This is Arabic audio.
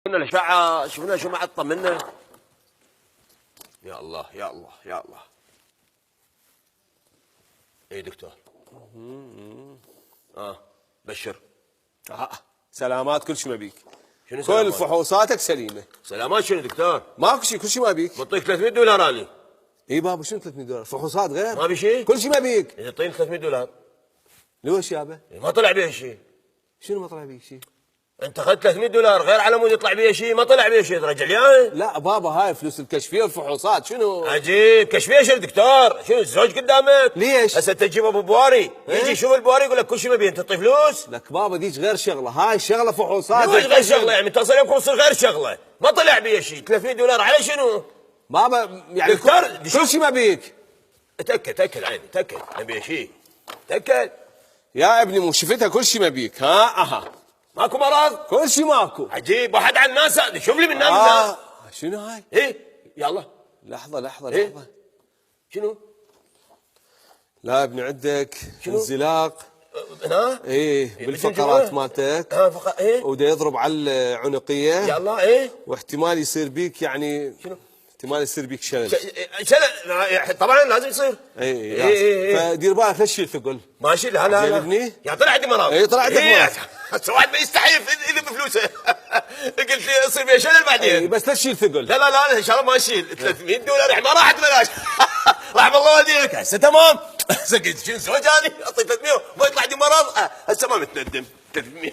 شفنا الاشعه، شفنا شو ما طمنا. يا الله يا الله يا الله. ايه دكتور. بشر. سلامات، كل شيء ما بيك. شنو كل سلامات؟ فحوصاتك سليمه. سلامات شنو دكتور؟ ماكو شيء، كل شيء ما بيك. بعطيك 300 دولار اني. اي بابا، شنو 300 دولار؟ فحوصات غير. ما في شيء؟ كل شيء ما بيك. اذا تعطيني 300 دولار لوش يابا؟ ما طلع بيها شيء. شنو ما طلع بيك شيء؟ انت اخذت 300 دولار غير على مود يطلع بيها شيء، ما طلع بيها شيء، ترجع لي اياه. لا بابا، هاي فلوس الكشفيه والفحوصات. شنو؟ عجيب، كشفيه شنو دكتور؟ شنو الزوج قدامك؟ ليش؟ هسه تجيب ابو بواري يجي يشوف البواري يقول لك كل شيء ما بيه، انت تعطي فلوس؟ لك بابا، ديش غير شغله، هاي شغله فحوصات. ليش غير شغله؟ يعني تصل يومكم يصير غير شغله، ما طلع بيها شيء، 300 دولار على شنو؟ بابا يعني دكتور، كل شيء ما بيك. تاكد عيني، تاكد ما بيها شيء، تاكد. يا ابني مو شفتها كل شيء ما بيك. اها ماكو مرض؟ كل شيء ماكو. عجيب، واحد عن الناس شوف لي من نام. شنو هاي؟ ايه يلا. لحظه إيه؟ لحظه. شنو؟ لا ابني، عندك شنو؟ انزلاق. هنا؟ ايه بالفقرات مالتك. ايه؟ وده يضرب على العنقيه. يلا ايه؟ واحتمال يصير بيك يعني شنو؟ احتمال يصير بيك شلل. شلل طبعا لازم يصير. ايه فدير بالك لا تشيل ثقل. ماشي. لا لا زين لا ابني؟ يعني طلع عندي مرض. ايه طلع عندك مرض. هسه واحد ما يستحي اذا بفلوسه. قلت لي يصير بيها شلل بعدين. ايه بس لا تشيل ثقل. لا لا لا ان شاء الله ما اشيل 300 دولار ما راحت بلاش. رحم الله والديك. هسه تمام. هسه قلت شنو زوج اني اعطي 300 ما يطلع عندي مرض. هسه ما متندم 300.